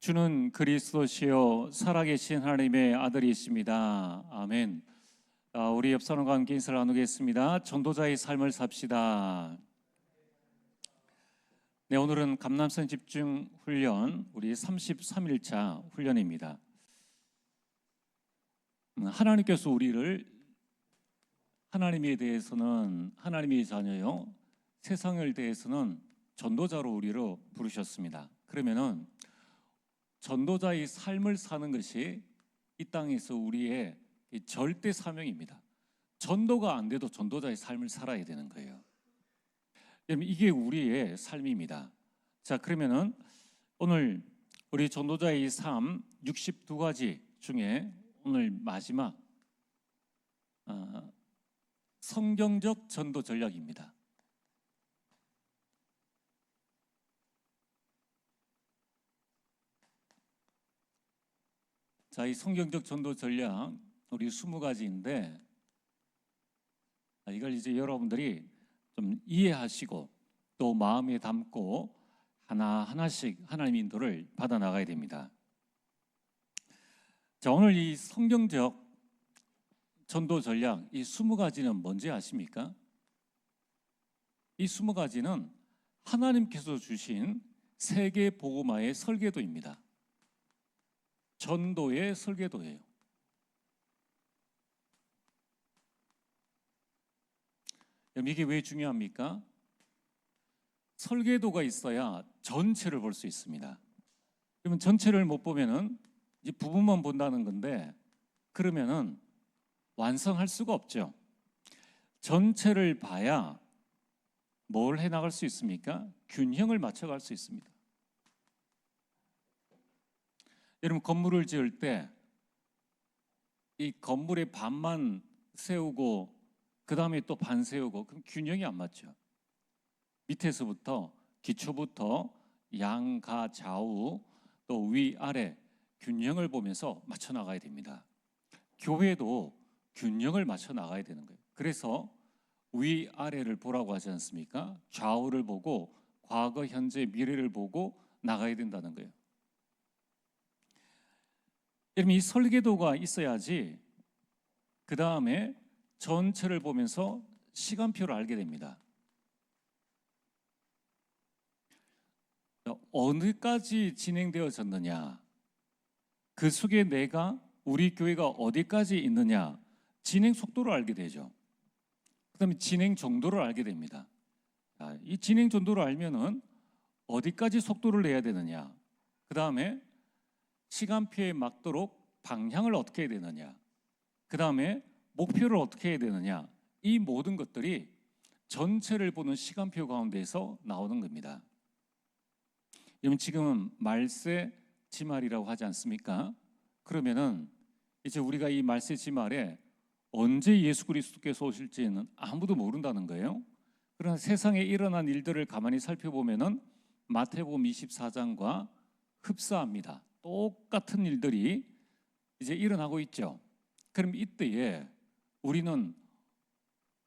주는 그리스도시요 살아계신 하나님의 아들이십니다. 아멘. 우리 옆 사람과 함께 인사를 나누겠습니다. 전도자의 삶을 삽시다. 네, 오늘은 감람산 집중 훈련 우리 33일차 훈련입니다. 하나님께서 우리를 하나님에 대해서는 하나님의 자녀요, 세상을 대해서는 전도자로 우리를 부르셨습니다. 그러면은 전도자의 삶을 사는 것이 이 땅에서 우리의 절대 사명입니다. 전도가 안 돼도 전도자의 삶을 살아야 되는 거예요. 이게 우리의 삶입니다. 자, 그러면은 오늘 우리 전도자의 삶 62가지 중에 오늘 마지막 성경적 전도 전략입니다. 자, 이 성경적 전도 전략 우리 20가지인데 이걸 이제 여러분들이 좀 이해하시고 또 마음에 담고 하나하나씩 하나님 인도를 받아 나가야 됩니다. 자, 오늘 이 성경적 전도 전략 이 20가지는 뭔지 아십니까? 이 20가지는 하나님께서 주신 세계 복음화의 설계도입니다. 전도의 설계도예요. 이게 왜 중요합니까? 설계도가 있어야 전체를 볼 수 있습니다. 그러면 전체를 못 보면은 이제 부분만 본다는 건데 그러면은 완성할 수가 없죠. 전체를 봐야 뭘 해나갈 수 있습니까? 균형을 맞춰갈 수 있습니다. 여러분, 건물을 지을 때 이 건물의 반만 세우고 그 다음에 또 반 세우고 그럼 균형이 안 맞죠. 밑에서부터 기초부터 양가 좌우 또 위아래 균형을 보면서 맞춰 나가야 됩니다. 교회도 균형을 맞춰 나가야 되는 거예요. 그래서 위아래를 보라고 하지 않습니까? 좌우를 보고 과거, 현재, 미래를 보고 나가야 된다는 거예요. 여러분, 이 설계도가 있어야지 그 다음에 전체를 보면서 시간표를 알게 됩니다. 어디까지 진행되어졌느냐, 그 속에 우리 교회가 어디까지 있느냐, 진행 속도를 알게 되죠. 그 다음에 진행 정도를 알게 됩니다. 이 진행 정도를 알면은 어디까지 속도를 내야 되느냐, 그 다음에 시간표에 맞도록 방향을 어떻게 해야 되느냐, 그 다음에 목표를 어떻게 해야 되느냐, 이 모든 것들이 전체를 보는 시간표 가운데에서 나오는 겁니다. 여러분, 지금은 말세 지말이라고 하지 않습니까? 그러면은 이제 우리가 이 말세 지말에 언제 예수 그리스도께서 오실지는 아무도 모른다는 거예요. 그러나 세상에 일어난 일들을 가만히 살펴보면은 마태복음 24장과 흡사합니다. 똑같은 일들이 이제 일어나고 있죠. 그럼 이때에 우리는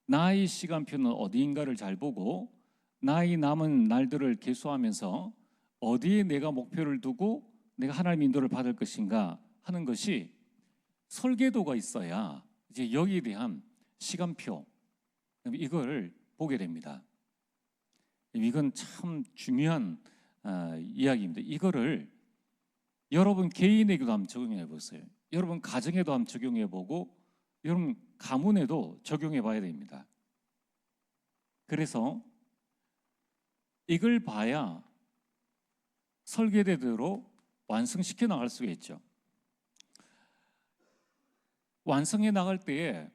나의 시간표는 어디인가를 잘 보고 나의 남은 날들을 계수하면서 어디에 내가 목표를 두고 내가 하나님 인도를 받을 것인가 하는 것이 설계도가 있어야 이제 여기에 대한 시간표, 이걸 보게 됩니다. 이건 참 중요한 이야기입니다. 이거를 여러분 개인에게도 한번 적용해 보세요. 여러분 가정에도 한번 적용해 보고 여러분 가문에도 적용해 봐야 됩니다. 그래서 이걸 봐야 설계대로 완성시켜 나갈 수가 있죠. 완성해 나갈 때에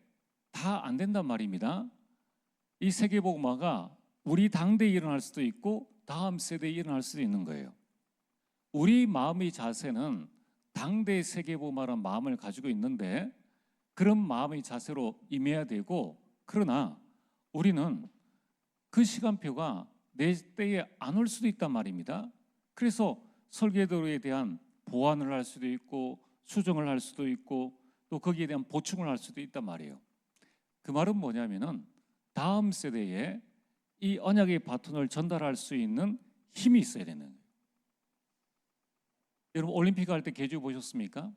다 안 된단 말입니다. 이 세계복음화가 우리 당대에 일어날 수도 있고 다음 세대에 일어날 수도 있는 거예요. 우리 마음의 자세는 당대의 세계복음화라는 마음을 가지고 있는데 그런 마음의 자세로 임해야 되고, 그러나 우리는 그 시간표가 내 때에 안 올 수도 있단 말입니다. 그래서 설계도에 대한 보완을 할 수도 있고 수정을 할 수도 있고 또 거기에 대한 보충을 할 수도 있단 말이에요. 그 말은 뭐냐면은 다음 세대에 이 언약의 바톤을 전달할 수 있는 힘이 있어야 되는 거예요. 여러분 올림픽 할 때 계주 보셨습니까?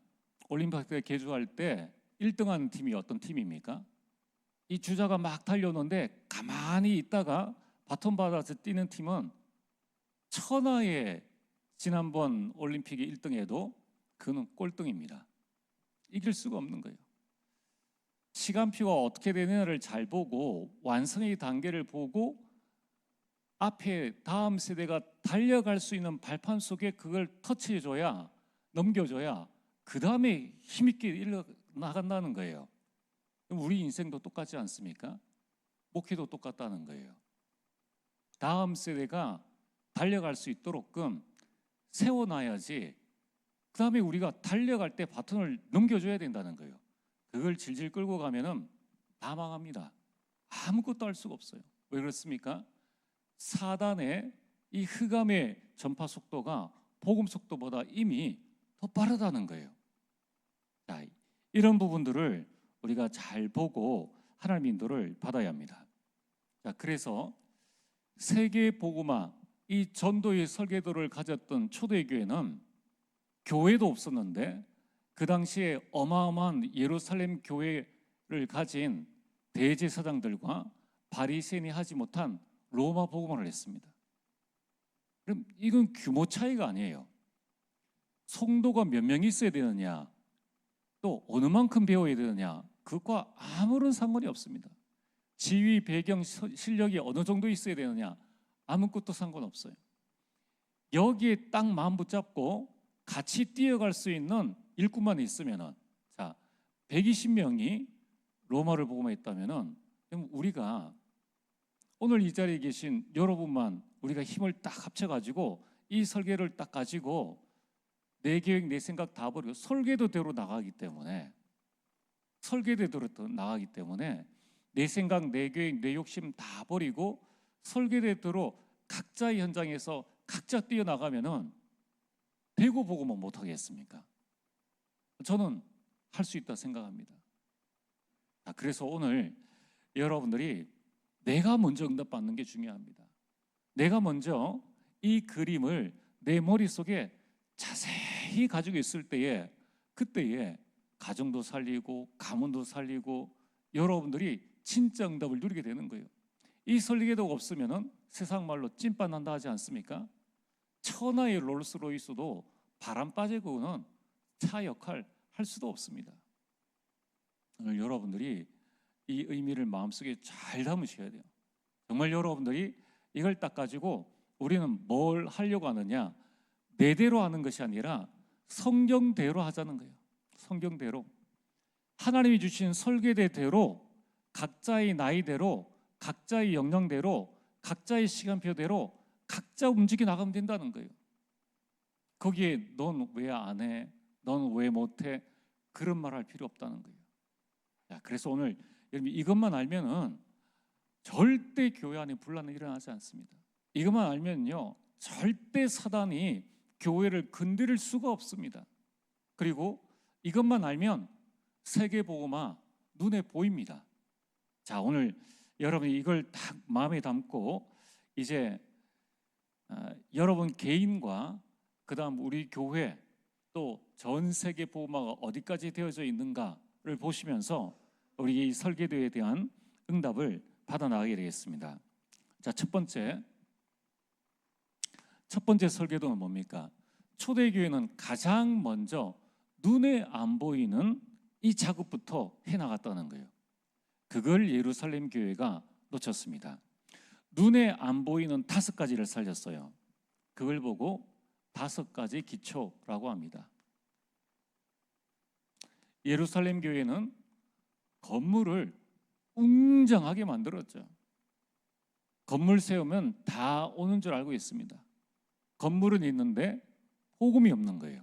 올림픽 할 때 계주할 때 1등하는 팀이 어떤 팀입니까? 이 주자가 막 달려오는데 가만히 있다가 바톤 받아서 뛰는 팀은 천하의 지난번 올림픽의 1등에도 그는 꼴등입니다. 이길 수가 없는 거예요. 시간표가 어떻게 되느냐를 잘 보고 완성의 단계를 보고 앞에 다음 세대가 달려갈 수 있는 발판 속에 그걸 터치해줘야, 넘겨줘야 그 다음에 힘있게 일어나간다는 거예요. 우리 인생도 똑같지 않습니까? 목회도 똑같다는 거예요. 다음 세대가 달려갈 수 있도록끔 세워놔야지 그 다음에 우리가 달려갈 때 바톤을 넘겨줘야 된다는 거예요. 그걸 질질 끌고 가면은 다 망합니다. 아무것도 할 수가 없어요. 왜 그렇습니까? 사단의 이 흑암의 전파 속도가 복음 속도보다 이미 더 빠르다는 거예요. 자, 이런 부분들을 우리가 잘 보고 하나님의 인도를 받아야 합니다. 자, 그래서 세계 복음화 이 전도의 설계도를 가졌던 초대교회는 교회도 없었는데 그 당시에 어마어마한 예루살렘 교회를 가진 대제사장들과 바리새인이 하지 못한 로마 복음화를 했습니다. 그럼 이건 규모 차이가 아니에요. 성도가 몇 명 있어야 되느냐, 또 어느 만큼 배워야 되느냐, 그것과 아무런 상관이 없습니다. 지위, 배경, 실력이 어느 정도 있어야 되느냐, 아무것도 상관없어요. 여기에 딱 마음 붙잡고 같이 뛰어갈 수 있는 일꾼만 있으면은, 자, 120명이 로마를 복음화했다면은 우리가 오늘 이 자리에 계신 여러분만 우리가 힘을 딱 합쳐가지고 이 설계를 딱 가지고 내 계획, 내 생각 다 버리고 설계도대로 나가기 때문에 내 생각, 내 계획, 내 욕심 다 버리고 설계대로 각자의 현장에서 각자 뛰어나가면은 대구 보고만 못하겠습니까? 저는 할 수 있다 생각합니다. 그래서 오늘 여러분들이 내가 먼저 응답받는 게 중요합니다. 내가 먼저 이 그림을 내 머릿속에 자세히 가지고 있을 때에 그때에 가정도 살리고 가문도 살리고 여러분들이 진짜 응답을 누리게 되는 거예요. 이 설계도가 없으면은 세상 말로 찐빵 난다 하지 않습니까? 천하의 롤스로이스도 바람 빠지고는 차 역할 할 수도 없습니다. 오늘 여러분들이 이 의미를 마음속에 잘 담으셔야 돼요. 정말 여러분들이 이걸 딱 가지고 우리는 뭘 하려고 하느냐, 내대로 하는 것이 아니라 성경대로 하자는 거예요. 성경대로 하나님이 주신 설계대로 각자의 나이대로 각자의 역량대로 각자의 시간표대로 각자 움직여 나가면 된다는 거예요. 거기에 넌 왜 안 해? 넌 왜 못해? 그런 말 할 필요 없다는 거예요. 자, 그래서 오늘 여러분 이것만 알면은 절대 교회 안에 분란이 일어나지 않습니다. 이것만 알면요 절대 사단이 교회를 건드릴 수가 없습니다. 그리고 이것만 알면 세계복음화 눈에 보입니다. 자, 오늘 여러분이 이걸 딱 마음에 담고 이제 여러분 개인과 그 다음 우리 교회 또 전 세계 복음화가 어디까지 되어져 있는가를 보시면서 우리 이 설계도에 대한 응답을 받아 나가게 되겠습니다. 자, 첫 번째 설계도는 뭡니까? 초대교회는 가장 먼저 눈에 안 보이는 이 작업부터 해나갔다는 거예요. 그걸 예루살렘 교회가 놓쳤습니다. 눈에 안 보이는 5가지를 살렸어요. 그걸 보고 5가지 기초라고 합니다. 예루살렘 교회는 건물을 웅장하게 만들었죠. 건물 세우면 다 오는 줄 알고 있습니다. 건물은 있는데 복음이 없는 거예요.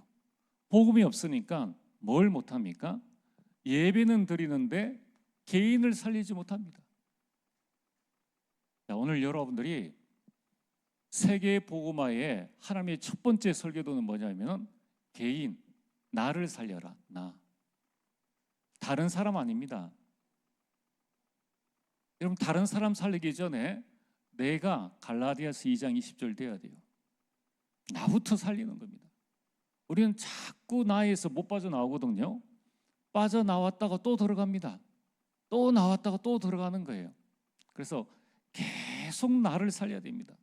복음이 없으니까 뭘 못합니까? 예배는 드리는데 개인을 살리지 못합니다. 자, 오늘 여러분들이 세계 복음화의 하나님의 첫 번째 설계도는 뭐냐면 개인, 나를 살려라. 나. 다른 사람 아닙니다. 여러분 다른 사람 살리기 전에 내가 갈라디아서 2장 20절 돼야 돼요. 나부터 살리는 겁니다. 우리는 자꾸 나에서 못 빠져나오거든요. 빠져나왔다가 또 들어갑니다. 또 나왔다가 또 들어가는 거예요. 그래서 계속 나를 살려야 됩니다.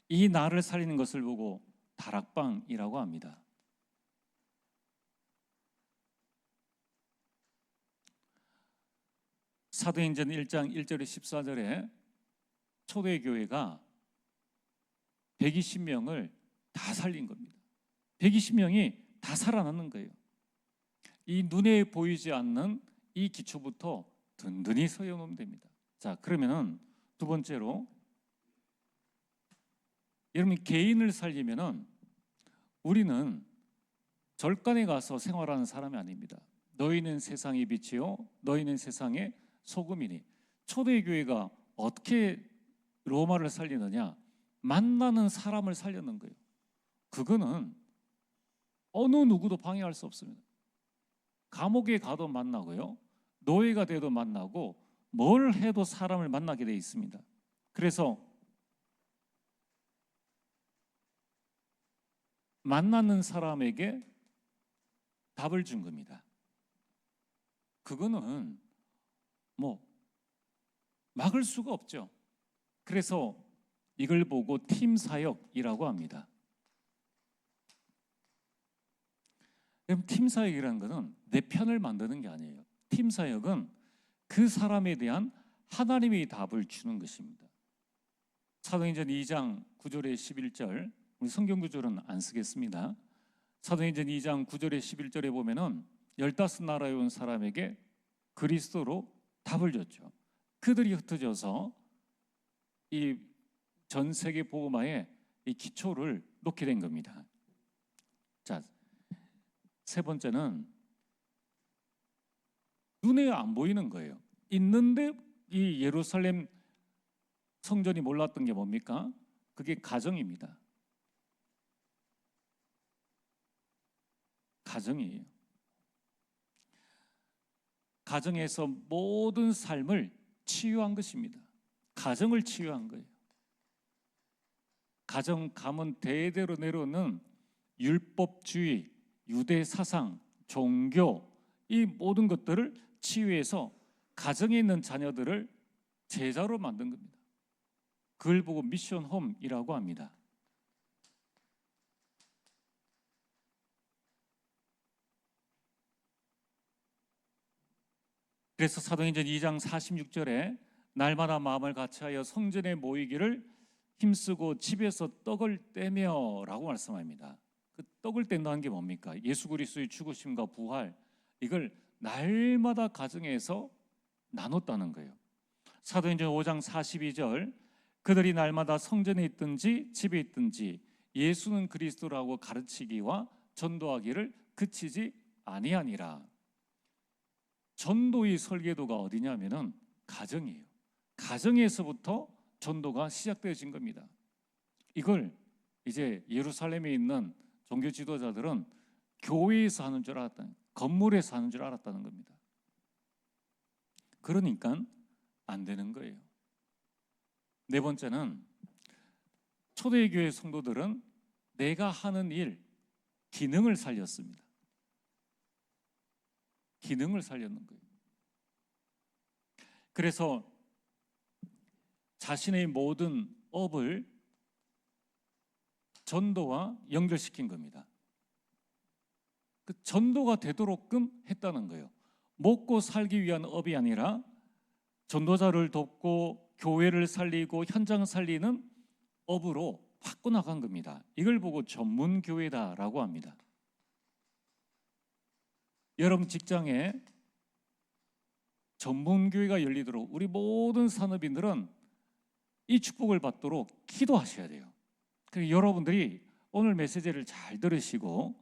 이 나를 살리는 것을 보고 다락방이라고 합니다. 사도행전 1장 1절에 14절에 초대교회가 120명을 다 살린 겁니다. 120명이 다 살아나는 거예요. 이 눈에 보이지 않는 이 기초부터 든든히 세워놓으면 됩니다. 자, 그러면은 두 번째로, 여러분 개인을 살리면은 우리는 절간에 가서 생활하는 사람이 아닙니다. 너희는 세상의 빛이요 너희는 세상의 소금이니. 초대교회가 어떻게 로마를 살리느냐? 만나는 사람을 살렸는 거예요. 그거는 어느 누구도 방해할 수 없습니다. 감옥에 가도 만나고요, 노예가 돼도 만나고, 뭘 해도 사람을 만나게 돼 있습니다. 그래서 만나는 사람에게 답을 준 겁니다. 그거는 뭐 막을 수가 없죠. 그래서 이걸 보고 팀 사역이라고 합니다. 그럼 팀 사역이라는 것은 내 편을 만드는 게 아니에요. 팀 사역은 그 사람에 대한 하나님의 답을 주는 것입니다. 사도행전 2장 9절에 11절, 우리 성경 구절은 안 쓰겠습니다. 사도행전 2장 9절에 11절에 보면은 15나라에 온 사람에게 그리스도로 답을 줬죠. 그들이 흩어져서 이 전 세계 복음화에 이 기초를 놓게 된 겁니다. 자, 세 번째는 눈에 안 보이는 거예요. 있는데 이 예루살렘 성전이 몰랐던 게 뭡니까? 그게 가정입니다. 가정이에요. 가정에서 모든 삶을 치유한 것입니다. 가정을 치유한 거예요. 가정 가문 대대로 내려오는 율법주의, 유대 사상, 종교, 이 모든 것들을 치유해서 가정에 있는 자녀들을 제자로 만든 겁니다. 그걸 보고 미션 홈이라고 합니다. 그래서 사도행전 2장 46절에 날마다 마음을 같이하여 성전에 모이기를 힘쓰고 집에서 떡을 떼며 라고 말씀합니다. 그 떡을 뗀다는 게 뭡니까? 예수 그리스도의 죽으심과 부활, 이걸 날마다 가정에서 나눴다는 거예요. 사도행전 5장 42절, 그들이 날마다 성전에 있든지 집에 있든지 예수는 그리스도라고 가르치기와 전도하기를 그치지 아니하니라. 전도의 설계도가 어디냐면은 가정이에요. 가정에서부터 전도가 시작되어진 겁니다. 이걸 이제 예루살렘에 있는 종교 지도자들은 교회에서 하는 줄 알았다는, 건물에서 하는 줄 알았다는 겁니다. 그러니까 안 되는 거예요. 네 번째는 초대교회 성도들은 내가 하는 일, 기능을 살렸습니다. 기능을 살렸는 거예요. 그래서 자신의 모든 업을 전도와 연결시킨 겁니다. 그 전도가 되도록끔 했다는 거예요. 먹고 살기 위한 업이 아니라 전도자를 돕고 교회를 살리고 현장 살리는 업으로 바꿔나간 겁니다. 이걸 보고 전문교회다라고 합니다. 여러분 직장에 전문교회가 열리도록 우리 모든 산업인들은 이 축복을 받도록 기도하셔야 돼요. 그래서 여러분들이 오늘 메시지를 잘 들으시고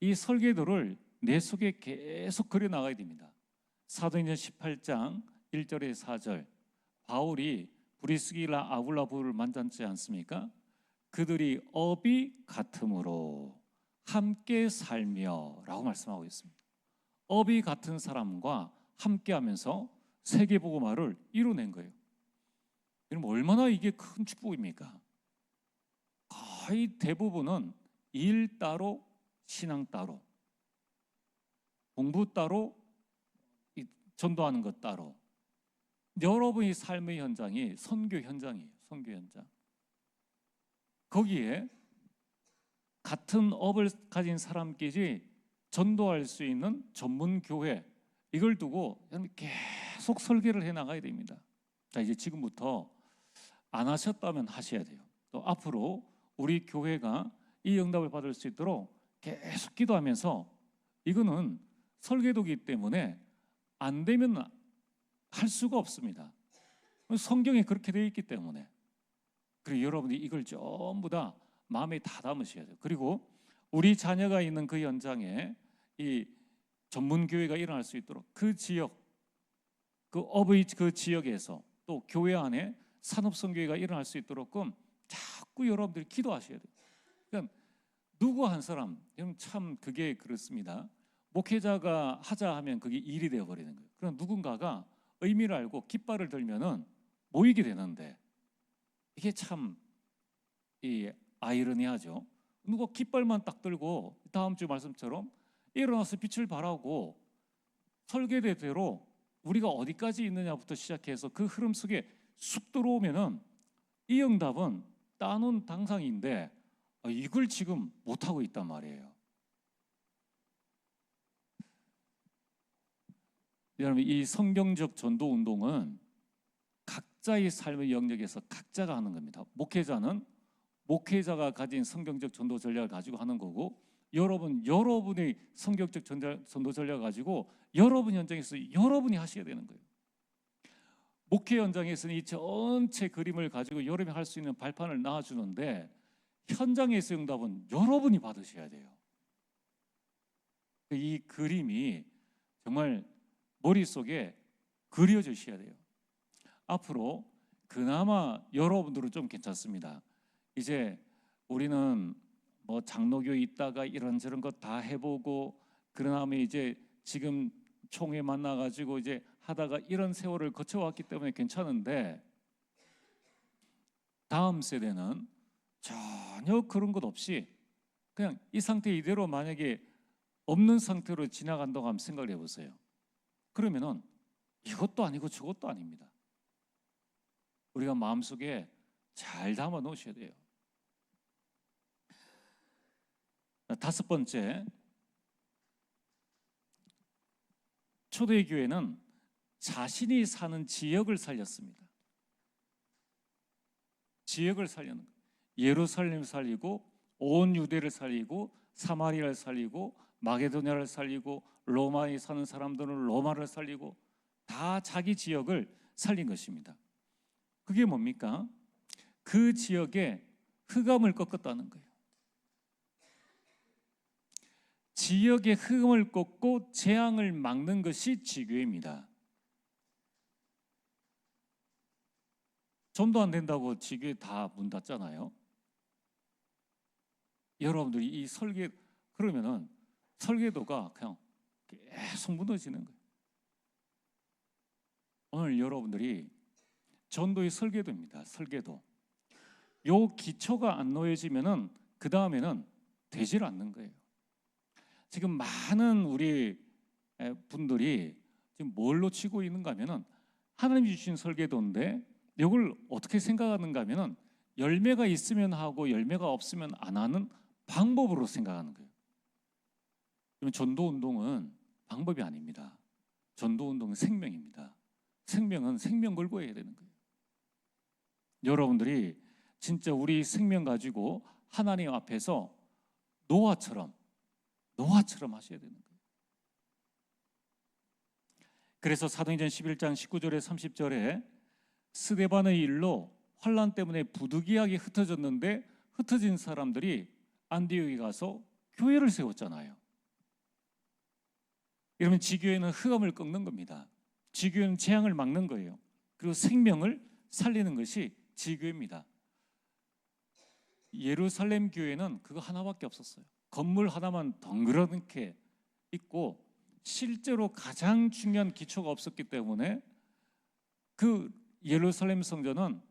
이 설계도를 내 속에 계속 그려나가야 됩니다. 사도행전 18장 1절에 4절, 바울이 브리스길라 아굴라 부부를 만났지 않습니까? 그들이 업이 같으므로 함께 살며 라고 말씀하고 있습니다. 업이 같은 사람과 함께 하면서 세계복음화를 이뤄낸 거예요. 여러분 얼마나 이게 큰 축복입니까? 거의 대부분은 일 따로, 신앙 따로, 공부 따로, 전도하는 것 따로. 여러분의 삶의 현장이 선교 현장이에요. 선교 현장. 거기에 같은 업을 가진 사람끼리 전도할 수 있는 전문 교회, 이걸 두고 계속 설계를 해 나가야 됩니다. 자, 이제 지금부터 안 하셨다면 하셔야 돼요. 또 앞으로 우리 교회가 이 응답을 받을 수 있도록 계속 기도하면서, 이거는 설계도기 때문에 안 되면 할 수가 없습니다. 성경에 그렇게 되어 있기 때문에. 그리고 여러분이 이걸 전부 다 마음에 다 담으셔야 돼요. 그리고 우리 자녀가 있는 그 현장에 이 전문교회가 일어날 수 있도록 그 지역, 그 업의 그 지역에서 또 교회 안에 산업선교회가 일어날 수 있도록끔 자꾸 여러분들이 기도하셔야 돼요. 그러니까 누구 한 사람, 참 그게 그렇습니다. 목회자가 하자 하면 그게 일이 되어버리는 거예요. 그럼 누군가가 의미를 알고 깃발을 들면은 모이게 되는데, 이게 참 아이러니하죠. 누가 깃발만 딱 들고 다음 주 말씀처럼 일어나서 빛을 발하고 설계대로 우리가 어디까지 있느냐부터 시작해서 그 흐름 속에 쑥 들어오면은 이 응답은 따놓은 당상인데 이걸 지금 못하고 있단 말이에요. 여러분, 이 성경적 전도 운동은 각자의 삶의 영역에서 각자가 하는 겁니다. 목회자는 목회자가 가진 성경적 전도 전략을 가지고 하는 거고, 여러분의 성경적 전도 전략을 가지고 여러분 현장에서 여러분이 하셔야 되는 거예요. 목회 현장에서는 이 전체 그림을 가지고 여러분이 할 수 있는 발판을 놔주는데, 현장에서 응답은 여러분이 받으셔야 돼요. 이 그림이 정말 머릿속에 그려주셔야 돼요. 앞으로 그나마 여러분들은 좀 괜찮습니다. 이제 우리는 뭐 장로교에 있다가 이런저런 것 다 해보고, 그런 다음에 이제 지금 총회 만나가지고 이제 하다가 이런 세월을 거쳐왔기 때문에 괜찮은데, 다음 세대는 전혀 그런 것 없이 그냥 이 상태 이대로 만약에 없는 상태로 지나간다고 한번 생각을 해보세요. 그러면은 이것도 아니고 저것도 아닙니다. 우리가 마음속에 잘 담아 놓으셔야 돼요. 다섯 번째, 초대교회는 자신이 사는 지역을 살렸습니다. 지역을 살리는 거예요. 예루살렘을 살리고, 온 유대를 살리고, 사마리아를 살리고, 마게도냐를 살리고, 로마에 사는 사람들은 로마를 살리고, 다 자기 지역을 살린 것입니다. 그게 뭡니까? 그 지역에 흑암을 꺾었다는 거예요. 지역의 흑암을 꺾고 재앙을 막는 것이 지교회입니다. 전도 안 된다고 지교회 다 문 닫잖아요. 여러분들이 이 그러면은 설계도가 그냥 계속 무너지는 거예요. 오늘 여러분들이 전도의 설계도입니다. 설계도. 요 기초가 안 놓여지면은 그 다음에는 되질 않는 거예요. 지금 많은 우리 분들이 지금 뭘 놓치고 있는가 하면은, 하나님이 주신 설계도인데 이걸 어떻게 생각하는가 하면은 열매가 있으면 하고 열매가 없으면 안 하는 방법으로 생각하는 거예요. 그러면 전도 운동은 방법이 아닙니다. 전도 운동은 생명입니다. 생명은 생명 걸고 해야 되는 거예요. 여러분들이 진짜 우리 생명 가지고 하나님 앞에서 노아처럼 하셔야 되는 거예요. 그래서 사도행전 11장 19절에 30절에 스데반의 일로 환난 때문에 부득이하게 흩어졌는데, 흩어진 사람들이 안디옥에 가서 교회를 세웠잖아요. 이러면 지교회는 흑암을 꺾는 겁니다. 지교회는 재앙을 막는 거예요. 그리고 생명을 살리는 것이 지교회입니다. 예루살렘 교회는 그거 하나밖에 없었어요. 건물 하나만 덩그러게 있고 실제로 가장 중요한 기초가 없었기 때문에 그 예루살렘 성전은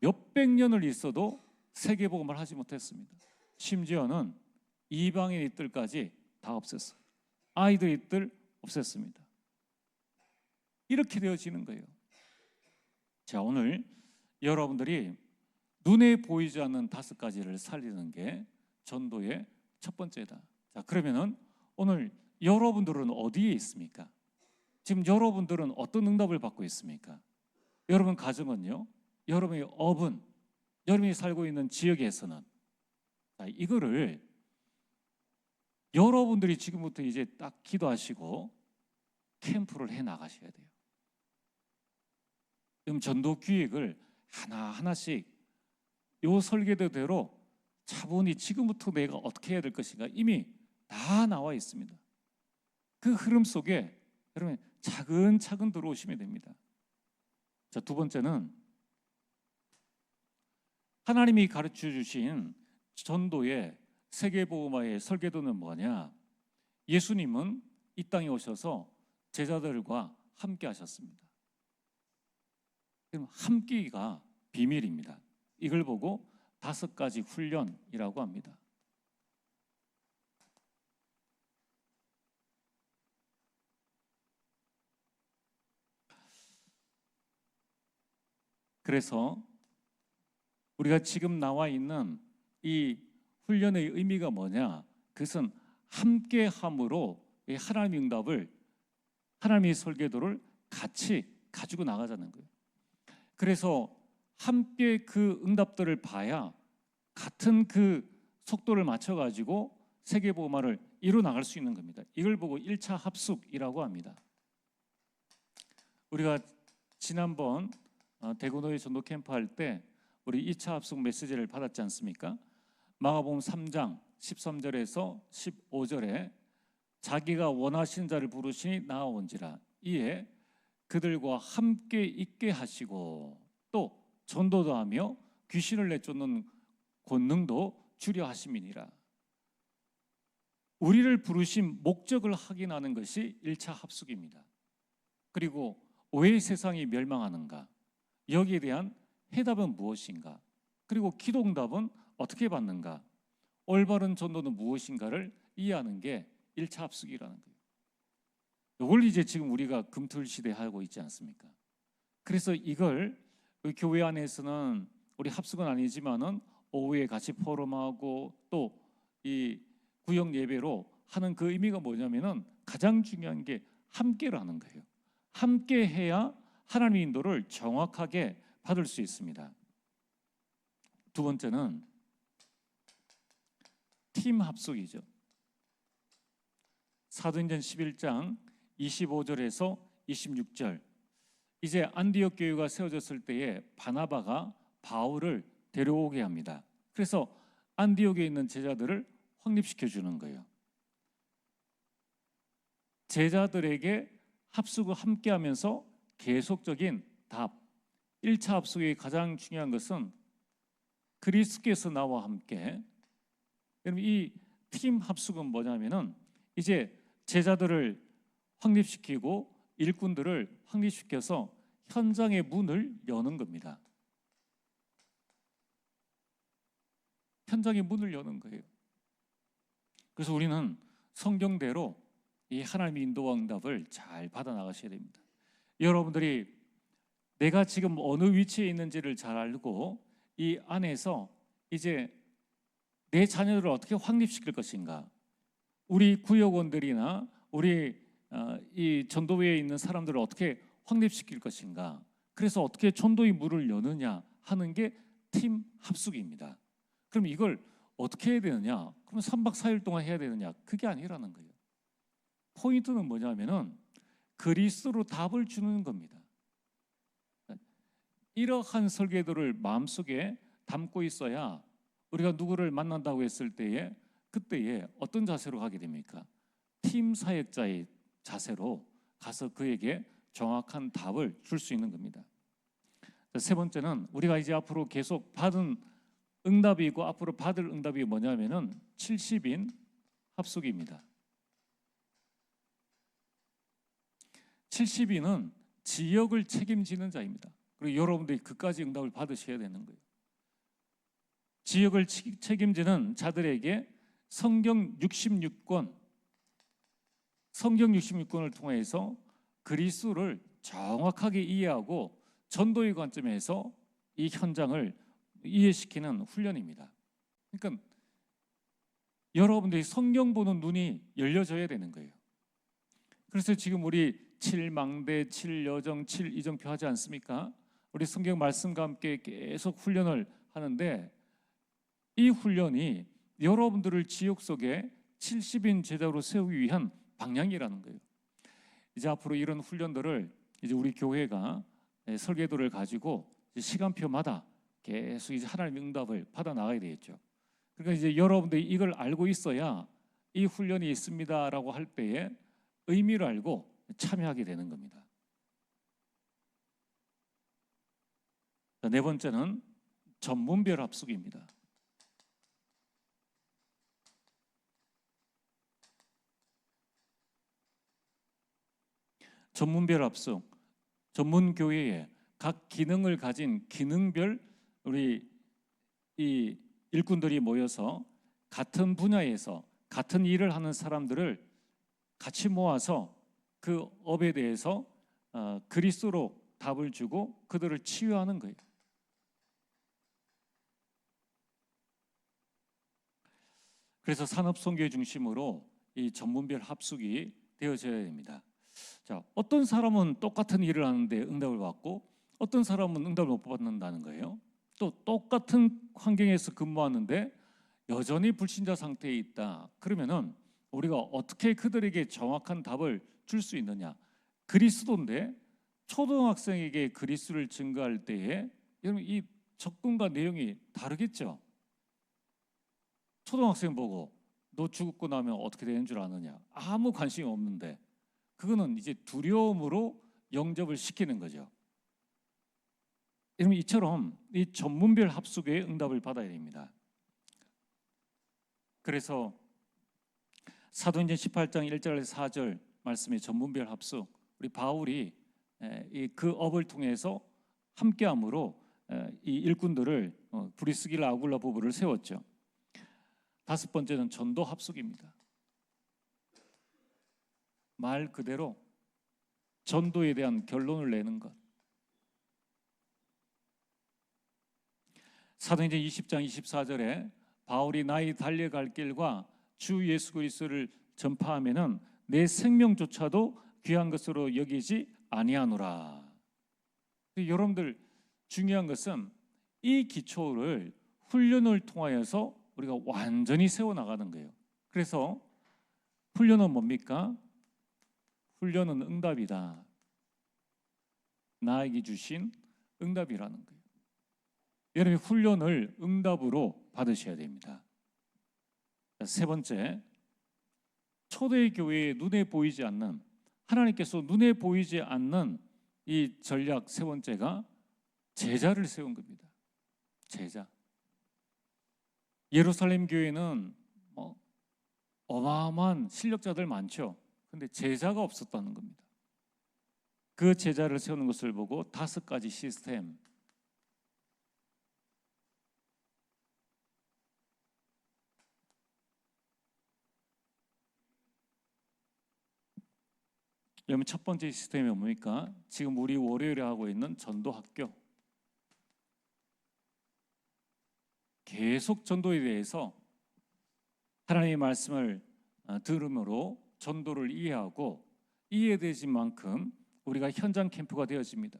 몇백 년을 있어도 세계복음을 하지 못했습니다. 심지어는 이방인의 뜰까지 다 없앴어요. 아이들의 뜰 없앴습니다. 이렇게 되어지는 거예요. 자, 오늘 여러분들이 눈에 보이지 않는 5가지를 살리는 게 전도의 첫 번째다. 자, 그러면은 오늘 여러분들은 어디에 있습니까? 지금 여러분들은 어떤 응답을 받고 있습니까? 여러분 가정은요, 여러분의 업은, 여러분이 살고 있는 지역에서는, 자, 이거를 여러분들이 지금부터 이제 딱 기도하시고 캠프를 해 나가셔야 돼요. 그럼 전도 기획을 하나하나씩 요 설계대로 차분히 지금부터 내가 어떻게 해야 될 것인가 이미 다 나와 있습니다. 그 흐름 속에 여러분 차근차근 들어오시면 됩니다. 자, 두 번째는 하나님이 가르쳐 주신 전도의 세계복음화의 설계도는 뭐냐? 예수님은 이 땅에 오셔서 제자들과 함께 하셨습니다. 그럼 함께가 비밀입니다. 이걸 보고 5가지 훈련이라고 합니다. 그래서 우리가 지금 나와 있는 이 훈련의 의미가 뭐냐? 그것은 함께함으로 이 하나님의 응답을, 하나님의 설계도를 같이 가지고 나가자는 거예요. 그래서 함께 그 응답들을 봐야 같은 그 속도를 맞춰가지고 세계복음화를 이루 나갈 수 있는 겁니다. 이걸 보고 1차 합숙이라고 합니다. 우리가 지난번 대구노예 전도 캠프 할 때 우리 2차 합숙 메시지를 받았지 않습니까? 마가복음 3장 13절에서 15절에 자기가 원하시는 자를 부르시니 나아온지라 이에 그들과 함께 있게 하시고 또 전도도 하며 귀신을 내쫓는 권능도 주려 하심이니라. 우리를 부르신 목적을 확인하는 것이 1차 합숙입니다. 그리고 왜 세상이 멸망하는가? 여기에 대한 해답은 무엇인가? 그리고 기도응답은 어떻게 받는가? 올바른 전도는 무엇인가를 이해하는 게 1차 합숙이라는 거예요. 이걸 이제 지금 우리가 금토일 시대에 하고 있지 않습니까? 그래서 이걸 교회 안에서는 우리 합숙은 아니지만은 오후에 같이 포럼하고 또 이 구역 예배로 하는 그 의미가 뭐냐면은 가장 중요한 게 함께를 하는 거예요. 함께 해야 하나님의 인도를 정확하게 받을 수 있습니다. 두 번째는 팀 합숙이죠. 사도행전 11장 25절에서 26절. 이제 안디옥 교회가 세워졌을 때에 바나바가 바울을 데려오게 합니다. 그래서 안디옥에 있는 제자들을 확립시켜 주는 거예요. 제자들에게 합숙을 함께 하면서 계속적인 답. 1차 합숙의 가장 중요한 것은 그리스도께서 나와 함께. 여러분 이 팀 합숙은 뭐냐면은 이제 제자들을 확립시키고 일꾼들을 확립시켜서 현장의 문을 여는 겁니다. 현장의 문을 여는 거예요. 그래서 우리는 성경대로 이 하나님의 인도와 응답을 잘 받아 나가셔야 됩니다. 여러분들이 내가 지금 어느 위치에 있는지를 잘 알고 이 안에서 이제 내 자녀들을 어떻게 확립시킬 것인가, 우리 구역원들이나 우리 이 전도회에 있는 사람들을 어떻게 확립시킬 것인가, 그래서 어떻게 전도의 문을 여느냐 하는 게 팀 합숙입니다. 그럼 이걸 어떻게 해야 되느냐? 그럼 3박 4일 동안 해야 되느냐? 그게 아니라는 거예요. 포인트는 뭐냐면은 그리스도로 답을 주는 겁니다. 이러한 설계도를 마음속에 담고 있어야 우리가 누구를 만난다고 했을 때에 그때에 어떤 자세로 가게 됩니까? 팀 사역자의 자세로 가서 그에게 정확한 답을 줄 수 있는 겁니다. 세 번째는 우리가 이제 앞으로 계속 받은 응답이 있고 앞으로 받을 응답이 뭐냐면은 70인 합숙입니다. 70인은 지역을 책임지는 자입니다. 그리고 여러분들이 그까지 응답을 받으셔야 되는 거예요. 지역을 책임지는 자들에게 성경 66권을 통해서 그리스도를 정확하게 이해하고 전도의 관점에서 이 현장을 이해시키는 훈련입니다. 그러니까 여러분들이 성경 보는 눈이 열려져야 되는 거예요. 그래서 지금 우리 7망대, 7여정, 7이정표 하지 않습니까? 우리 성경 말씀과 함께 계속 훈련을 하는데 이 훈련이 여러분들을 지역 속에 70인 제자로 세우기 위한 방향이라는 거예요. 이제 앞으로 이런 훈련들을 이제 우리 교회가 설계도를 가지고 시간표마다 계속 이제 하나님의 응답을 받아 나가야 되겠죠. 그러니까 이제 여러분들이 이걸 알고 있어야 이 훈련이 있습니다라고 할 때에 의미를 알고 참여하게 되는 겁니다. 네 번째는 전문별 합숙입니다. 전문별 합숙, 전문 교회에 각 기능을 가진 기능별 우리 이 일꾼들이 모여서 같은 분야에서 같은 일을 하는 사람들을 같이 모아서 그 업에 대해서 그리스도로 답을 주고 그들을 치유하는 거예요. 그래서 산업선교의 중심으로 이 전문별 합숙이 되어져야 됩니다. 자, 어떤 사람은 똑같은 일을 하는데 응답을 받고 어떤 사람은 응답을 못 받는다는 거예요. 또 똑같은 환경에서 근무하는데 여전히 불신자 상태에 있다. 그러면은 우리가 어떻게 그들에게 정확한 답을 줄 수 있느냐? 그리스도인데 초등학생에게 그리스도를 증거할 때에 여러분 이 접근과 내용이 다르겠죠. 초등학생 보고 너 죽고 나면 어떻게 되는 줄 아느냐? 아무 관심이 없는데 그거는 이제 두려움으로 영접을 시키는 거죠. 여러분 이처럼 이 전문별 합숙의 응답을 받아야 됩니다. 그래서 사도행전 18장 1절에서 4절 말씀의 전문별 합숙, 우리 바울이 그 업을 통해서 함께함으로 이 일꾼들을 브리스길라 아굴라 부부를 세웠죠. 다섯 번째는 전도 합숙입니다. 말 그대로 전도에 대한 결론을 내는 것. 사도행전 20장 24절에 바울이 나의 달려갈 길과 주 예수 그리스도를 전파하면은 내 생명조차도 귀한 것으로 여기지 아니하노라. 여러분들 중요한 것은 이 기초를 훈련을 통하여서 우리가 완전히 세워나가는 거예요. 그래서 훈련은 뭡니까? 훈련은 응답이다. 나에게 주신 응답이라는 거예요. 여러분이 훈련을 응답으로 받으셔야 됩니다. 세 번째, 초대 교회에 눈에 보이지 않는, 하나님께서 눈에 보이지 않는 이 전략 세 번째가 제자를 세운 겁니다. 제자. 예루살렘 교회는 어마어마한 실력자들 많죠. 근데 제자가 없었다는 겁니다. 그 제자를 세우는 것을 보고 5가지 시스템. 여러분 첫 번째 시스템이 뭡니까? 지금 우리 월요일에 하고 있는 전도학교. 계속 전도에 대해서 하나님의 말씀을 들음으로 전도를 이해하고 이해되진 만큼 우리가 현장 캠프가 되어집니다.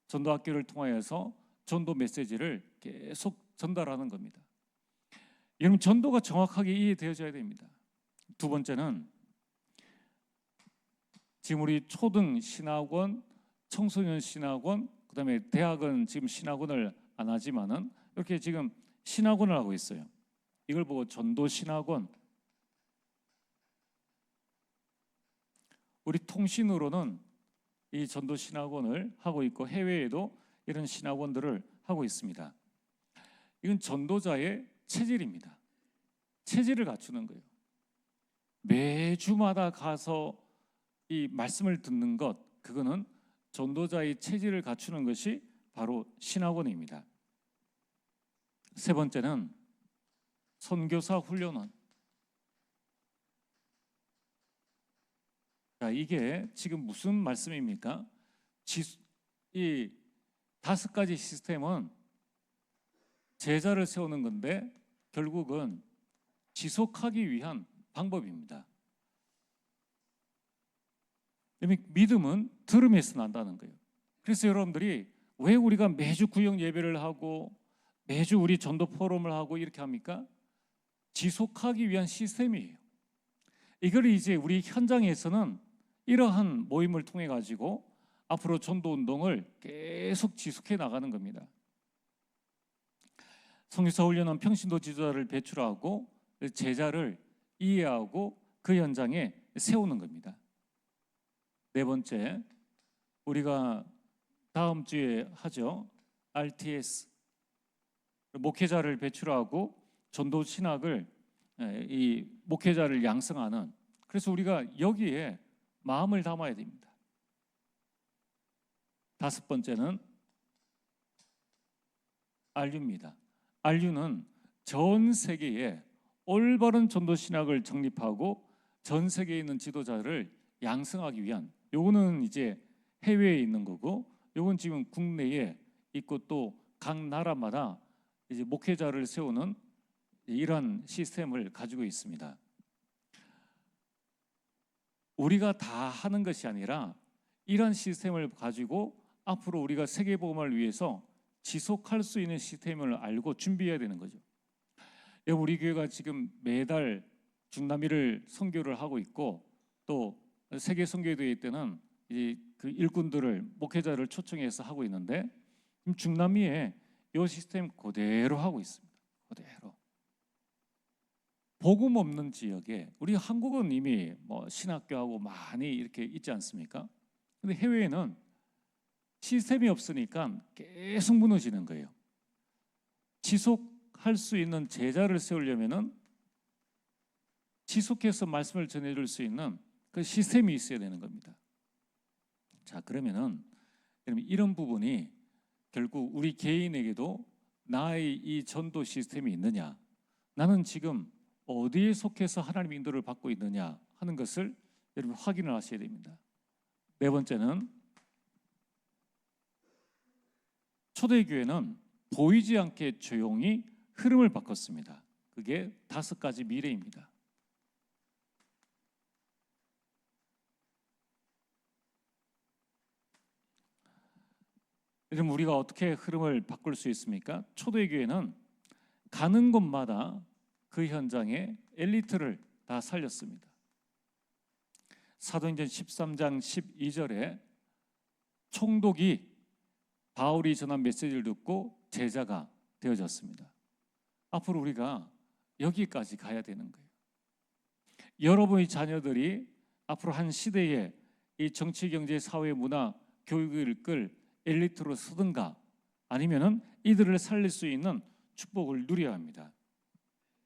전도학교를 통하여서 전도 메시지를 계속 전달하는 겁니다. 여러분 전도가 정확하게 이해되어져야 됩니다. 두 번째는 지금 우리 초등 신학원, 청소년 신학원, 그다음에 대학은 지금 신학원을 안 하지만은 이렇게 지금 신학원을 하고 있어요. 이걸 보고 전도 신학원. 우리 통신으로는 이 전도 신학원을 하고 있고 해외에도 이런 신학원들을 하고 있습니다. 이건 전도자의 체질입니다. 체질을 갖추는 거예요. 매주마다 가서 이 말씀을 듣는 것, 그거는 전도자의 체질을 갖추는 것이 바로 신학원입니다. 세 번째는 선교사 훈련원. 자, 이게 지금 무슨 말씀입니까? 이 5가지 시스템은 제자를 세우는 건데 결국은 지속하기 위한 방법입니다. 믿음은 들음에서 난다는 거예요. 그래서 여러분들이 왜 우리가 매주 구역 예배를 하고 매주 우리 전도 포럼을 하고 이렇게 합니까? 지속하기 위한 시스템이에요. 이걸 이제 우리 현장에서는 이러한 모임을 통해 가지고 앞으로 전도 운동을 계속 지속해 나가는 겁니다. 선교사 훈련은 평신도 지도자를 배출하고 제자를 이해하고 그 현장에 세우는 겁니다. 네 번째, 우리가 다음 주에 하죠. RTS, 목회자를 배출하고 전도 신학을 이 목회자를 양성하는, 그래서 우리가 여기에 마음을 담아야 됩니다. 5번째는 RU입니다. RU는 전 세계에 올바른 전도 신학을 정립하고 전 세계에 있는 지도자를 양성하기 위한, 요거는 이제 해외에 있는 거고, 요건 지금 국내에 있고 또 각 나라마다 이제 목회자를 세우는 이런 시스템을 가지고 있습니다. 우리가 다 하는 것이 아니라 이런 시스템을 가지고 앞으로 우리가 세계복음을 위해서 지속할 수 있는 시스템을 알고 준비해야 되는 거죠. 우리 교회가 지금 매달 중남미를 선교를 하고 있고, 또 세계 선교대회 때는 이제 그 일꾼들을, 목회자를 초청해서 하고 있는데, 중남미에 이 시스템 그대로 하고 있습니다. 그대로. 복음 없는 지역에, 우리 한국은 이미 뭐 신학교하고 많이 이렇게 있지 않습니까? 근데 해외에는 시스템이 없으니까 계속 무너지는 거예요. 지속할 수 있는 제자를 세우려면은 지속해서 말씀을 전해줄 수 있는 그 시스템이 있어야 되는 겁니다. 자, 그러면은 이런 부분이 결국 우리 개인에게도 나의 이 전도 시스템이 있느냐, 나는 지금 어디에 속해서 하나님의 인도를 받고 있느냐 하는 것을 여러분 확인을 하셔야 됩니다. 네 번째는 초대교회는 보이지 않게 조용히 흐름을 바꿨습니다. 그게 5가지 미래입니다. 그럼 우리가 어떻게 흐름을 바꿀 수 있습니까? 초대교회는 가는 곳마다 그 현장에 엘리트를 다 살렸습니다. 사도행전 13장 12절에 총독이 바울이 전한 메시지를 듣고 제자가 되어졌습니다. 앞으로 우리가 여기까지 가야 되는 거예요. 여러분의 자녀들이 앞으로 한 시대에 이 정치, 경제, 사회, 문화, 교육을 이끌 엘리트로 서든가, 아니면은 이들을 살릴 수 있는 축복을 누려야 합니다.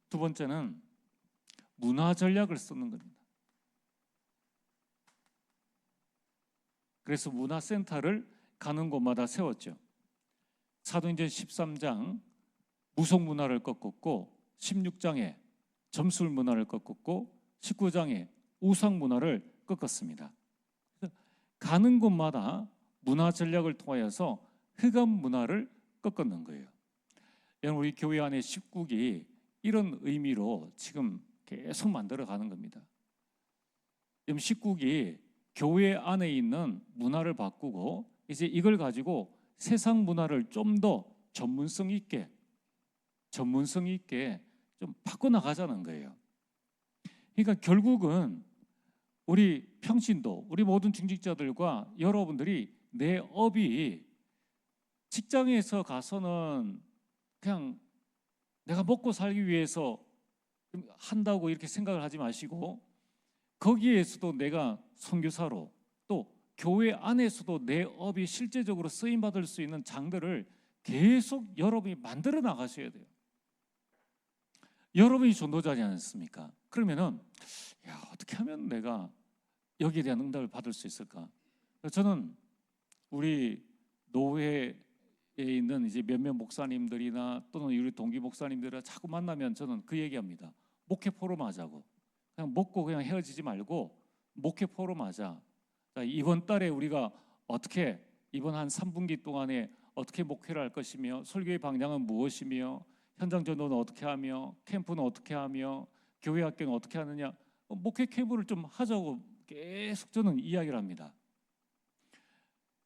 두 번째는 문화 전략을 쓰는 겁니다. 그래서 문화센터를 가는 곳마다 세웠죠. 사도행전 13장 무속 문화를 꺾었고, 16장에 점술 문화를 꺾었고, 19장에 우상 문화를 꺾었습니다. 가는 곳마다 문화 전략을 통하여서 흑암 문화를 꺾는 거예요. 여러분, 우리 교회 안에 19기 이런 의미로 지금 계속 만들어가는 겁니다. 19기 교회 안에 있는 문화를 바꾸고 이제 이걸 가지고 세상 문화를 좀 더 전문성 있게 좀 바꿔나가자는 거예요. 그러니까 결국은 우리 평신도, 우리 모든 중직자들과 여러분들이 내 업이 직장에서 가서는 그냥 내가 먹고 살기 위해서 한다고 이렇게 생각을 하지 마시고, 거기에서도 내가 선교사로, 또 교회 안에서도 내 업이 실제적으로 쓰임받을 수 있는 장들을 계속 여러분이 만들어 나가셔야 돼요. 여러분이 전도자지 않습니까? 그러면은 어떻게 하면 내가 여기에 대한 응답을 받을 수 있을까? 저는 우리 노회에 있는 이제 몇몇 목사님들이나 또는 우리 동기 목사님들을 자꾸 만나면 저는 그 얘기합니다. 목회 포럼 하자고. 그냥 먹고 그냥 헤어지지 말고 목회 포럼하자. 자, 이번 달에 우리가 어떻게 이번 한 3분기 동안에 어떻게 목회를 할 것이며 설교의 방향은 무엇이며 현장 전도는 어떻게 하며 캠프는 어떻게 하며 교회 학교는 어떻게 하느냐, 목회 캠프를 좀 하자고 계속 저는 이야기를 합니다.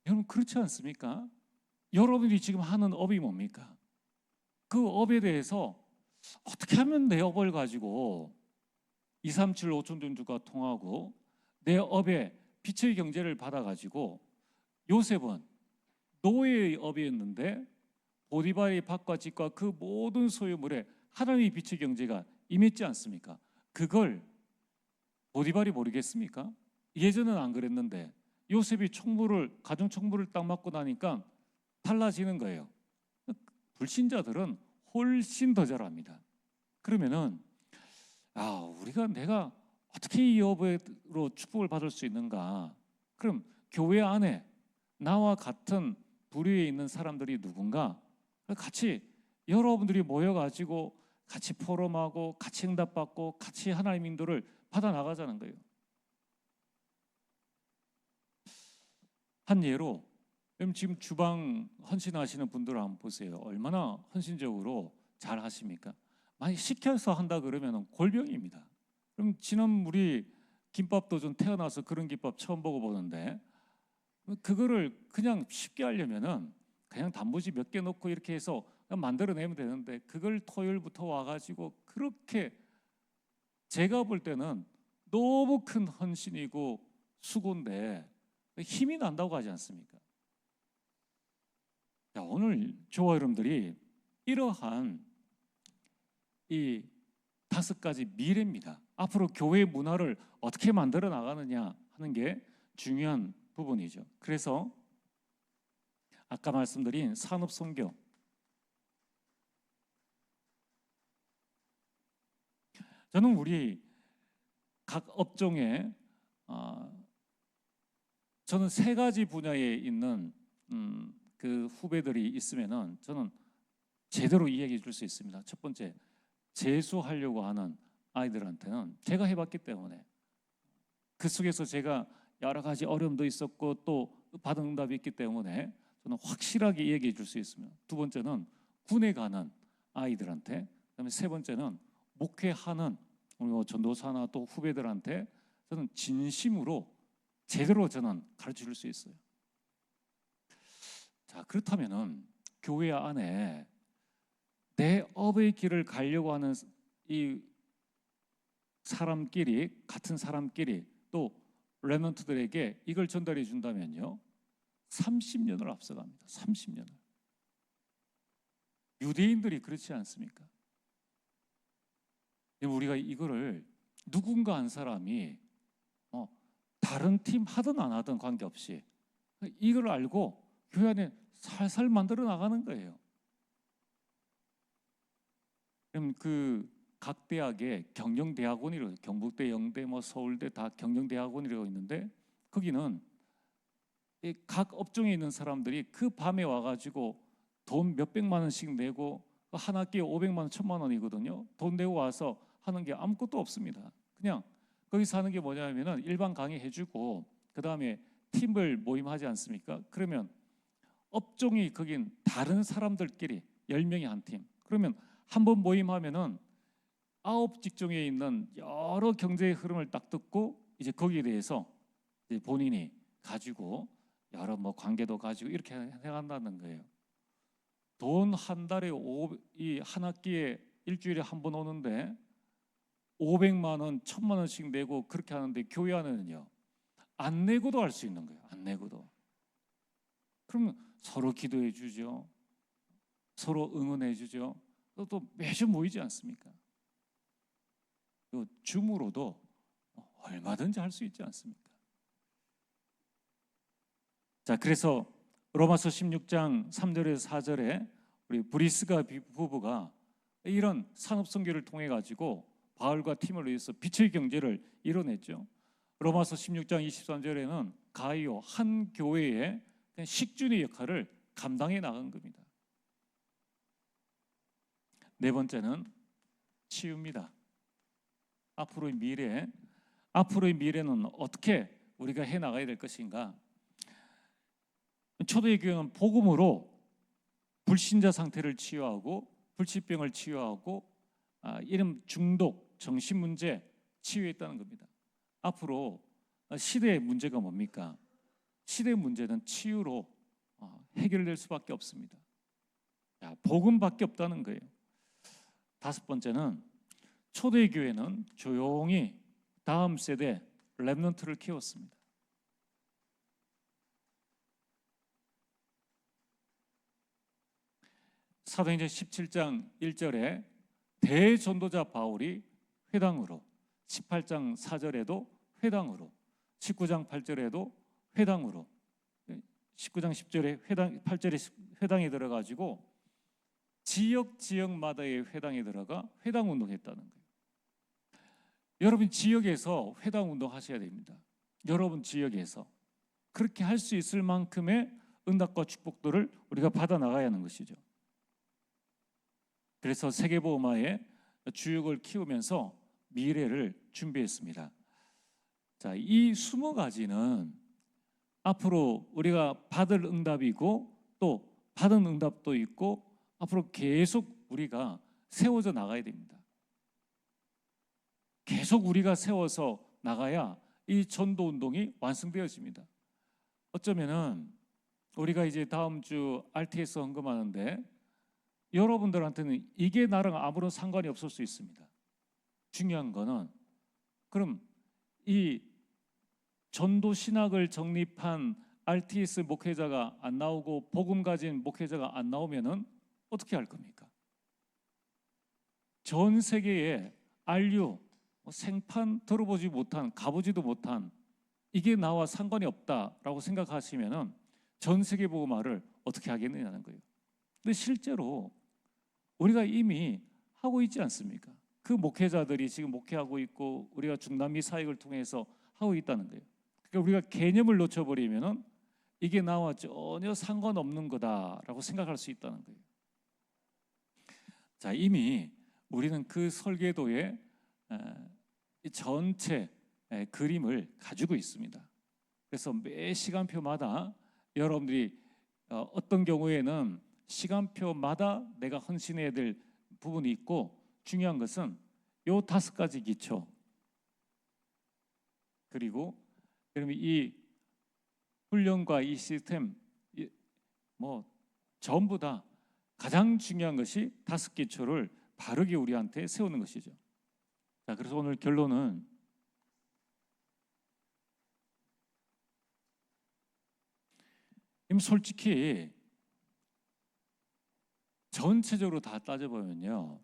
여러분 그렇지 않습니까? 여러분이 지금 하는 업이 뭡니까? 그 업에 대해서 어떻게 하면 내 업을 가지고 237 5천 전주가 통하고 내 업에 빛의 경제를 받아가지고 요셉은 노예의 업이었는데 보디발의 밭과 집과 그 모든 소유물에 하나님의 빛의 경제가 임했지 않습니까? 그걸 보디발이 모르겠습니까? 예전은 안 그랬는데 요셉이 가정 총무를 딱 맡고 나니까 달라지는 거예요. 불신자들은 훨씬 더 잘합니다. 그러면은 내가 어떻게 이 업으로 축복을 받을 수 있는가? 그럼 교회 안에 나와 같은 부류에 있는 사람들이 누군가? 같이 여러분들이 모여가지고 같이 포럼하고 같이 응답받고 같이 하나님 인도를 받아 나가자는 거예요. 한 예로 지금 주방 헌신하시는 분들 한번 보세요. 얼마나 헌신적으로 잘 하십니까? 많이 시켜서 한다 그러면 골병입니다. 그럼 지난 우리 김밥 도전 태어나서 그런 김밥 처음 먹어보는데 그거를 그냥 쉽게 하려면은 그냥 단무지 몇 개 넣고 이렇게 해서 만들어내면 되는데 그걸 토요일부터 와가지고 그렇게 제가 볼 때는 너무 큰 헌신이고 수고인데 힘이 난다고 하지 않습니까? 자, 오늘 저와 여러분들이 이러한 이 5가지 미래입니다. 앞으로 교회 문화를 어떻게 만들어 나가느냐 하는 게 중요한 부분이죠. 그래서 아까 말씀드린 산업선교, 저는 우리 각 업종에 저는 3가지 분야에 있는 그 후배들이 있으면은 저는 제대로 이야기해 줄 수 있습니다. 첫 번째, 재수하려고 하는 아이들한테는 제가 해봤기 때문에 그 속에서 제가 여러 가지 어려움도 있었고 또 받은 응답이 있기 때문에 저는 확실하게 이야기해 줄 수 있습니다. 두 번째는 군에 가는 아이들한테, 그다음에 세 번째는 목회하는 우리 전도사나 또 후배들한테 저는 진심으로 제대로 저는 가르쳐 줄 수 있어요. 자, 그렇다면은 교회 안에 내 업의 길을 가려고 하는 이 사람끼리, 같은 사람끼리 또 렘넌트들에게 이걸 전달해 준다면요 30년을 앞서갑니다. 30년을. 유대인들이 그렇지 않습니까? 우리가 이거를 누군가 한 사람이 다른 팀 하든 안 하든 관계없이 이걸 알고 교회 안에 살살 만들어 나가는 거예요. 그럼 그 각 대학에 경영대학원이라고, 경북대, 영대, 서울대 다 경영대학원이라고 있는데 거기는 각 업종에 있는 사람들이 그 밤에 와가지고 돈 몇백만 원씩 내고 한 학기에 500만 원, 1000만 원이거든요. 돈 내고 와서 하는 게 아무것도 없습니다. 그냥 거기서 하는 게 뭐냐면은 일반 강의 해주고 그 다음에 팀을 모임하지 않습니까? 그러면 업종이 거긴 다른 사람들끼리 10명이 한 팀. 그러면 한 번 모임하면은 9직종에 있는 여러 경제의 흐름을 딱 듣고 이제 거기에 대해서 이제 본인이 가지고 여러 관계도 가지고 이렇게 해간다는 거예요. 돈 한 달에 이 한 학기에 일주일에 한 번 오는데 500만 원, 1000만 원씩 내고 그렇게 하는데 교회 안에는요 안 내고도 할 수 있는 거예요. 안 내고도. 그러면 서로 기도해 주죠. 서로 응원해 주죠. 또 매주 모이지 않습니까? 줌으로도 얼마든지 할 수 있지 않습니까? 자, 그래서 로마서 16장 3절에서 4절에 우리 브리스가 부부가 이런 산업선교를 통해 가지고 바울과 팀을 위해서 빛의 경제를 이뤄냈죠. 로마서 16장 23절에는 가이오 한 교회의 식준의 역할을 감당해 나간 겁니다. 네 번째는 치유입니다. 앞으로의 미래에 앞으로의 미래는 어떻게 우리가 해나가야 될 것인가? 초대의 교회는 복음으로 불신자 상태를 치유하고 불치병을 치유하고 이름 중독, 정신 문제 치유했다는 겁니다. 앞으로 시대의 문제가 뭡니까? 시대의 문제는 치유로 해결될 수밖에 없습니다. 복음밖에 없다는 거예요. 다섯 번째는 초대의 교회는 조용히 다음 세대 렘넌트를 키웠습니다. 사도행전 17장 1절에 대전도자 바울이 회당으로, 18장 4절에도 회당으로, 19장 8절에도 회당으로, 19장 10절에 회당, 8절에 회당에 들어가지고 지역마다의 회당에 들어가 회당 운동했다는 거예요. 여러분 지역에서 회당 운동 하셔야 됩니다. 여러분 지역에서 그렇게 할 수 있을 만큼의 응답과 축복들을 우리가 받아 나가야 하는 것이죠. 그래서 세계보험화의 주역을 키우면서 미래를 준비했습니다. 자, 이 20가지는 앞으로 우리가 받을 응답이고 또 받은 응답도 있고 앞으로 계속 우리가 세워져 나가야 됩니다. 계속 우리가 세워서 나가야 이 전도 운동이 완성되어집니다. 어쩌면은 우리가 이제 다음 주 RTS 헌금하는데 여러분들한테는 이게 나랑 아무런 상관이 없을 수 있습니다. 중요한 거는 그럼 이 전도 신학을 정립한 RTS 목회자가 안 나오고 복음 가진 목회자가 안 나오면은 어떻게 할 겁니까? 전 세계에 안류, 생판 들어보지 못한, 가보지도 못한 이게 나와 상관이 없다라고 생각하시면은 전 세계 복음화를 어떻게 하겠느냐는 거예요. 근데 실제로 우리가 이미 하고 있지 않습니까? 그 목회자들이 지금 목회하고 있고 우리가 중남미 사역을 통해서 하고 있다는 거예요. 그러니까 우리가 개념을 놓쳐버리면은 이게 나와 전혀 상관없는 거다라고 생각할 수 있다는 거예요. 자, 이미 우리는 그 설계도의 전체 그림을 가지고 있습니다. 그래서 매 시간표마다 여러분들이 어떤 경우에는 시간표마다 내가 헌신해야 될 부분이 있고 중요한 것은 요 5가지 기초 그리고 그러면 이 훈련과 이 시스템 뭐 전부 다 가장 중요한 것이 5기초를 바르게 우리한테 세우는 것이죠. 자, 그래서 오늘 결론은 솔직히 전체적으로 다 따져보면요,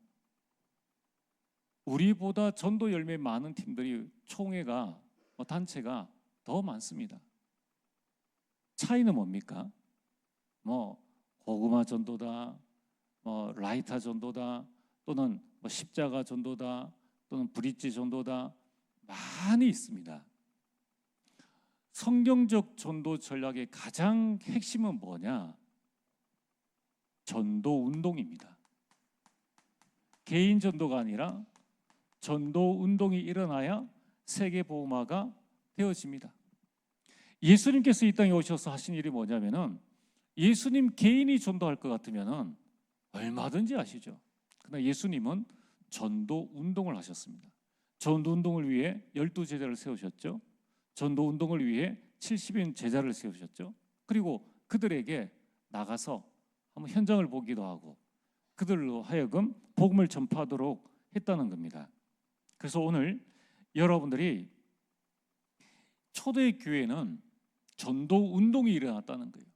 우리보다 전도 열매 많은 팀들이 총회가 단체가 더 많습니다. 차이는 뭡니까? 뭐 고구마 전도다, 뭐 라이타 전도다, 또는 뭐 십자가 전도다, 또는 브릿지 전도다, 많이 있습니다. 성경적 전도 전략의 가장 핵심은 뭐냐? 전도 운동입니다. 개인 전도가 아니라 전도 운동이 일어나야 세계 복음화가 되어집니다. 예수님께서 이 땅에 오셔서 하신 일이 뭐냐면은 예수님 개인이 전도할 것 같으면은 얼마든지 하시죠. 그러나 예수님은 전도 운동을 하셨습니다. 전도 운동을 위해 12제자를 세우셨죠. 전도 운동을 위해 70인 제자를 세우셨죠. 그리고 그들에게 나가서 한번 현장을 보기도 하고 그들로 하여금 복음을 전파하도록 했다는 겁니다. 그래서 오늘 여러분들이 초대 교회는 전도 운동이 일어났다는 거예요.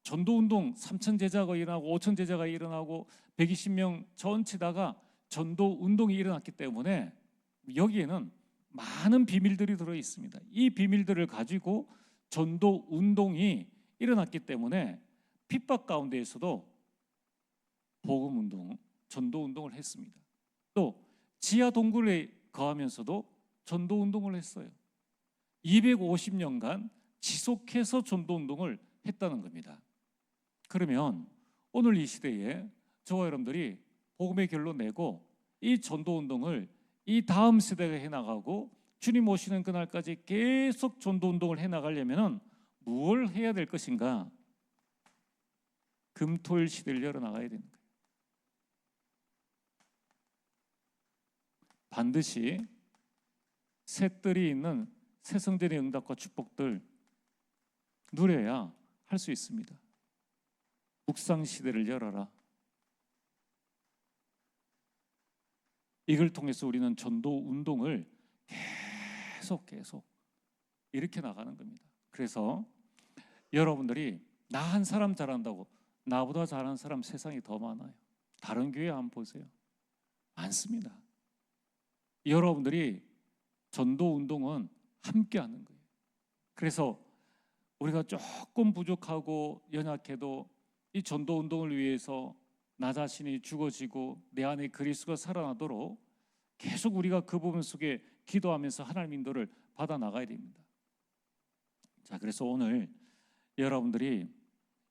전도 운동 3천 제자가 일어나고 5천 제자가 일어나고 120명 전체다가 전도 운동이 일어났기 때문에 여기에는 많은 비밀들이 들어 있습니다. 이 비밀들을 가지고 전도 운동이 일어났기 때문에 핍박 가운데에서도 복음 운동, 전도 운동을 했습니다. 또 지하 동굴에 거하면서도 전도 운동을 했어요. 250년간 지속해서 전도 운동을 했다는 겁니다. 그러면 오늘 이 시대에 저와 여러분들이 복음의 결론 내고 이 전도 운동을 이 다음 세대가 해나가고 주님 오시는 그날까지 계속 전도 운동을 해 나가려면은 무엇을 해야 될 것인가? 금토일 시대를 열어 나가야 되는 거예요. 반드시 새뜰이 있는 새성전의 응답과 축복들 누려야 할 수 있습니다. 묵상 시대를 열어라. 이걸 통해서 우리는 전도 운동을 계속 이렇게 나가는 겁니다. 그래서 여러분들이 나 한 사람 잘한다고 나보다 잘하는 사람 세상에 더 많아요. 다른 교회 한번 보세요. 많습니다. 여러분들이 전도 운동은 함께 하는 거예요. 그래서 우리가 조금 부족하고 연약해도 이 전도 운동을 위해서 나 자신이 죽어지고 내 안에 그리스도가 살아나도록 계속 우리가 그 부분 속에 기도하면서 하나님 인도를 받아 나가야 됩니다. 자, 그래서 오늘 여러분들이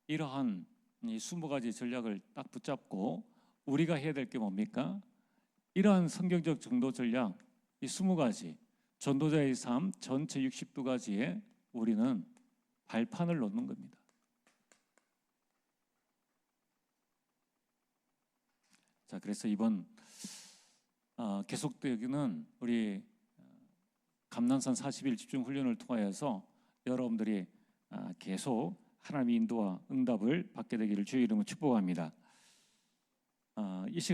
이러한 이 20가지 전략을 딱 붙잡고 우리가 해야 될 게 뭡니까? 이러한 성경적 전도 전략 이 20가지 전도자의 삶 전체 62가지에 우리는 발판을 놓는 겁니다. 자, 그래서 이번 계속되는 우리 감난산 40일 집중 훈련을 통하여서 여러분들이 계속 하나님의 인도와 응답을 받게 되기를 주의 이름으로 축복합니다. 이 시간